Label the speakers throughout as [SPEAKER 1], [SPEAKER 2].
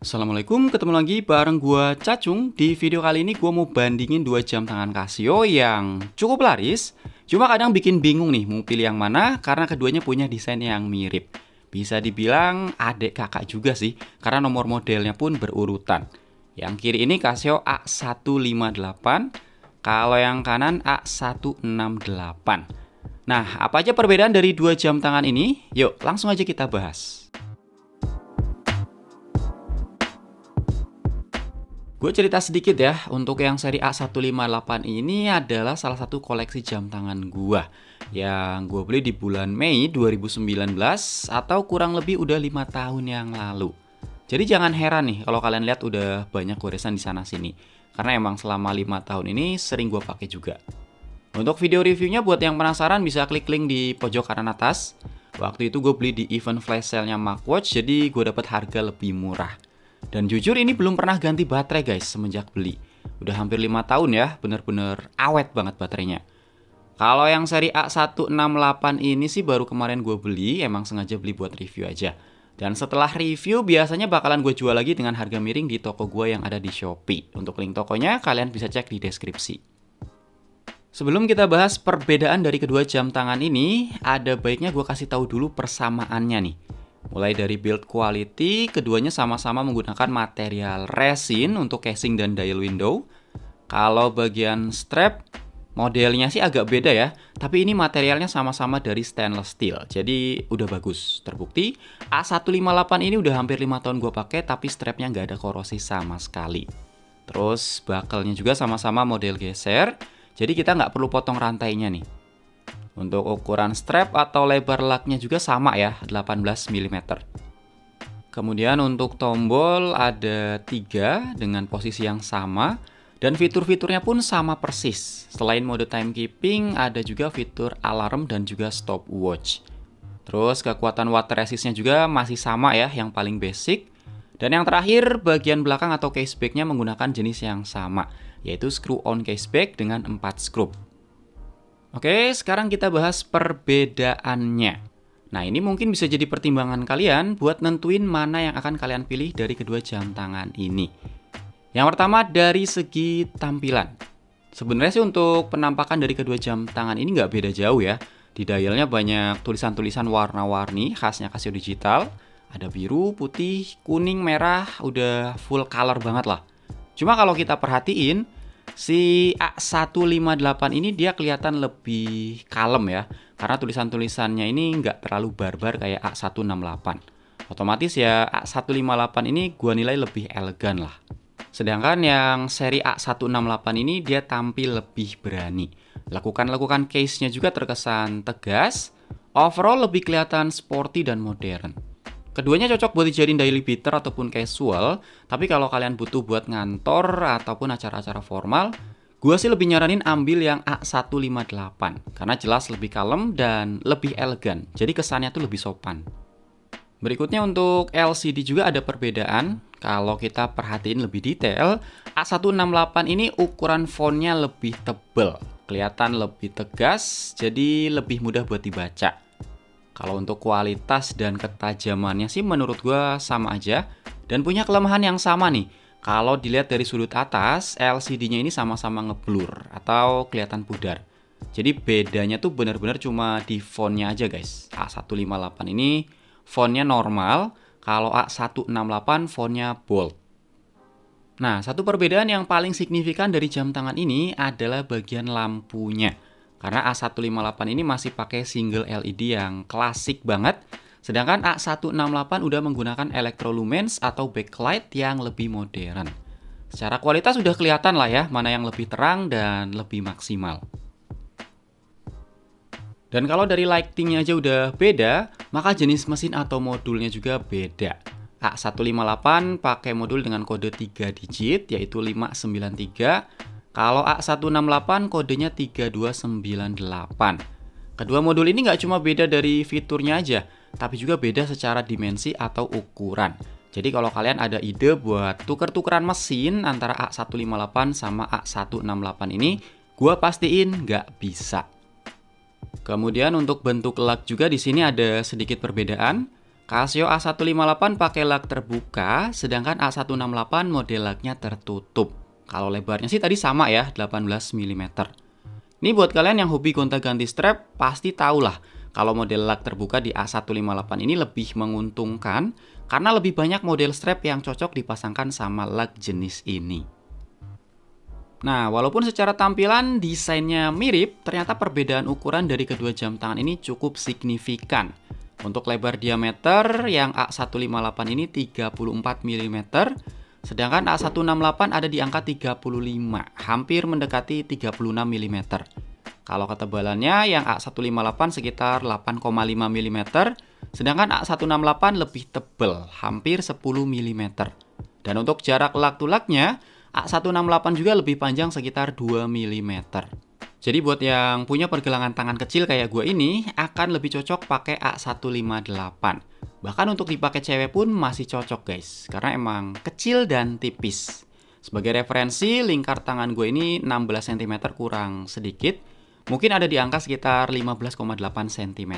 [SPEAKER 1] Assalamualaikum, ketemu lagi bareng gua Cacung. Di video kali ini gua mau bandingin dua jam tangan Casio yang cukup laris. Cuma kadang bikin bingung nih mau pilih yang mana karena keduanya punya desain yang mirip. Bisa dibilang adik kakak juga sih, karena nomor modelnya pun berurutan. Yang kiri ini Casio A158, kalau yang kanan A168. Nah, apa aja perbedaan dari dua jam tangan ini? Yuk, langsung aja kita bahas. Gue cerita sedikit ya, untuk yang seri A158 ini adalah salah satu koleksi jam tangan gue yang gue beli di bulan Mei 2019 atau kurang lebih udah 5 tahun yang lalu. Jadi jangan heran nih kalau kalian lihat udah banyak goresan di sana sini, karena emang selama 5 tahun ini sering gue pakai juga. Untuk video reviewnya buat yang penasaran bisa klik link di pojok kanan atas. Waktu itu gue beli di event flash sale-nya Markwatch, jadi gue dapat harga lebih murah. Dan jujur ini belum pernah ganti baterai guys semenjak beli. Udah hampir 5 tahun ya, bener-bener awet banget baterainya. Kalau yang seri A168 ini sih baru kemarin gue beli, emang sengaja beli buat review aja. Dan setelah review biasanya bakalan gue jual lagi dengan harga miring di toko gue yang ada di Shopee. Untuk link tokonya kalian bisa cek di deskripsi. Sebelum kita bahas perbedaan dari kedua jam tangan ini, ada baiknya gue kasih tahu dulu persamaannya nih. Mulai dari build quality, keduanya sama-sama menggunakan material resin untuk casing dan dial window. Kalau bagian strap, modelnya sih agak beda ya, tapi ini materialnya sama-sama dari stainless steel, jadi udah bagus. Terbukti, A158 ini udah hampir 5 tahun gue pakai, tapi strapnya nggak ada korosi sama sekali. Terus buckle-nya juga sama-sama model geser, jadi kita nggak perlu potong rantainya nih. Untuk ukuran strap atau lebar lugnya juga sama ya, 18 mm. Kemudian untuk tombol ada 3 dengan posisi yang sama. Dan fitur-fiturnya pun sama persis. Selain mode timekeeping, ada juga fitur alarm dan juga stopwatch. Terus kekuatan water resistnya juga masih sama ya, yang paling basic. Dan yang terakhir, bagian belakang atau caseback-nya menggunakan jenis yang sama, yaitu screw-on caseback dengan 4 skrup. Oke, sekarang kita bahas perbedaannya. Nah, ini mungkin bisa jadi pertimbangan kalian buat nentuin mana yang akan kalian pilih dari kedua jam tangan ini. Yang pertama dari segi tampilan. Sebenarnya sih untuk penampakan dari kedua jam tangan ini nggak beda jauh ya. Di dialnya banyak tulisan-tulisan warna-warni khasnya Casio Digital. Ada biru, putih, kuning, merah, udah full color banget lah. Cuma kalau kita perhatiin, si A158 ini dia kelihatan lebih kalem ya, karena tulisan-tulisannya ini nggak terlalu barbar kayak A168. Otomatis ya A158 ini gua nilai lebih elegan lah. Sedangkan yang seri A168 ini dia tampil lebih berani. Lekukan-lekukan case-nya juga terkesan tegas, overall lebih kelihatan sporty dan modern. Keduanya cocok buat dijadiin daily beater ataupun casual, tapi kalau kalian butuh buat ngantor ataupun acara-acara formal, gue sih lebih nyaranin ambil yang A158, karena jelas lebih kalem dan lebih elegan, jadi kesannya tuh lebih sopan. Berikutnya untuk LCD juga ada perbedaan, kalau kita perhatiin lebih detail, A168 ini ukuran fontnya lebih tebal, kelihatan lebih tegas, jadi lebih mudah buat dibaca. Kalau untuk kualitas dan ketajamannya sih menurut gue sama aja. Dan punya kelemahan yang sama nih. Kalau dilihat dari sudut atas, LCD-nya ini sama-sama ngeblur atau kelihatan pudar. Jadi bedanya tuh bener-bener cuma di fontnya aja guys. A158 ini fontnya normal, kalau A168 fontnya bold. Nah, satu perbedaan yang paling signifikan dari jam tangan ini adalah bagian lampunya. Karena A158 ini masih pakai single LED yang klasik banget, sedangkan A168 udah menggunakan electrolumens atau backlight yang lebih modern. Secara kualitas udah kelihatan lah ya, mana yang lebih terang dan lebih maksimal. Dan kalau dari lightingnya aja udah beda, maka jenis mesin atau modulnya juga beda. A158 pakai modul dengan kode 3 digit, yaitu 593. Kalau A168 kodenya 3298. Kedua modul ini nggak cuma beda dari fiturnya aja, tapi juga beda secara dimensi atau ukuran. Jadi kalau kalian ada ide buat tuker-tukeran mesin antara A158 sama A168 ini, gua pastiin nggak bisa. Kemudian untuk bentuk lug juga di sini ada sedikit perbedaan. Casio A158 pakai lug terbuka, sedangkan A168 model lugnya tertutup. Kalau lebarnya sih tadi sama ya, 18 mm. Ini buat kalian yang hobi gonta-ganti strap, pasti tahulah kalau model lug terbuka di A158 ini lebih menguntungkan karena lebih banyak model strap yang cocok dipasangkan sama lug jenis ini. Nah, walaupun secara tampilan desainnya mirip, ternyata perbedaan ukuran dari kedua jam tangan ini cukup signifikan. Untuk lebar diameter yang A158 ini 34 mm, sedangkan A168 ada di angka 35, hampir mendekati 36 mm. Kalau ketebalannya yang A158 sekitar 8,5 mm, sedangkan A168 lebih tebal, hampir 10 mm. Dan untuk jarak lug to lugnya, A168 juga lebih panjang sekitar 2 mm. Jadi buat yang punya pergelangan tangan kecil kayak gue ini, akan lebih cocok pakai A158. Bahkan untuk dipakai cewek pun masih cocok guys, karena emang kecil dan tipis. Sebagai referensi, lingkar tangan gue ini 16 cm kurang sedikit, mungkin ada di angka sekitar 15,8 cm.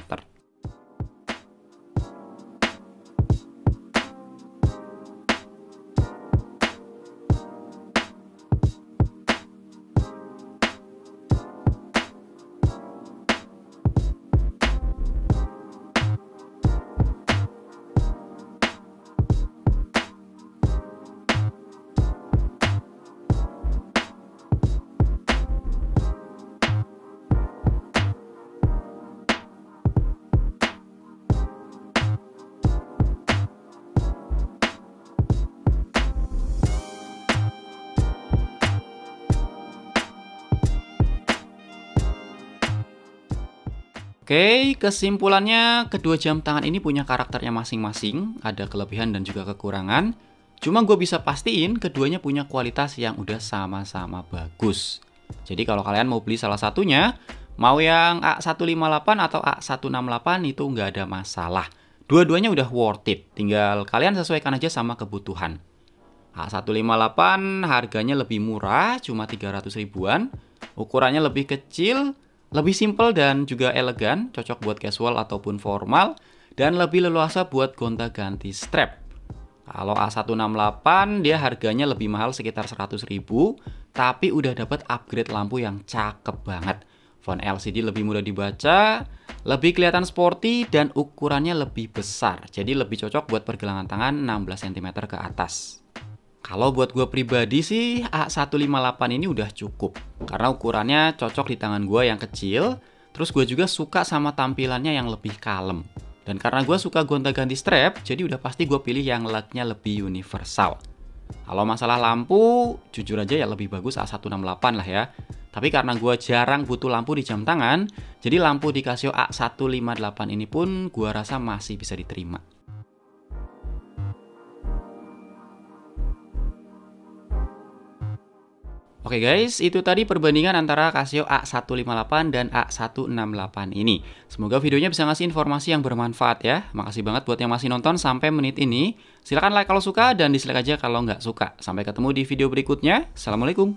[SPEAKER 1] Oke, kesimpulannya kedua jam tangan ini punya karakternya masing-masing, ada kelebihan dan juga kekurangan. Cuma gue bisa pastiin keduanya punya kualitas yang udah sama-sama bagus. Jadi kalau kalian mau beli salah satunya, mau yang A158 atau A168 itu nggak ada masalah. Dua-duanya udah worth it, tinggal kalian sesuaikan aja sama kebutuhan. A158 harganya lebih murah, cuma 300 ribuan, ukurannya lebih kecil, lebih simple dan juga elegan, cocok buat casual ataupun formal, dan lebih leluasa buat gonta-ganti strap. Kalau A168 dia harganya lebih mahal sekitar 100 ribu, tapi udah dapat upgrade lampu yang cakep banget. Font LCD lebih mudah dibaca, lebih kelihatan sporty, dan ukurannya lebih besar. Jadi lebih cocok buat pergelangan tangan 16 cm ke atas. Kalau buat gue pribadi sih A158 ini udah cukup. Karena ukurannya cocok di tangan gue yang kecil. Terus gue juga suka sama tampilannya yang lebih kalem. Dan karena gue suka gonta-ganti strap, jadi udah pasti gue pilih yang lugnya lebih universal. Kalau masalah lampu, jujur aja ya lebih bagus A168 lah ya. Tapi karena gue jarang butuh lampu di jam tangan, jadi lampu di Casio A158 ini pun gue rasa masih bisa diterima. Oke guys, itu tadi perbandingan antara Casio A158 dan A168 ini. Semoga videonya bisa ngasih informasi yang bermanfaat ya. Makasih banget buat yang masih nonton sampai menit ini. Silahkan like kalau suka dan dislike aja kalau nggak suka. Sampai ketemu di video berikutnya. Assalamualaikum.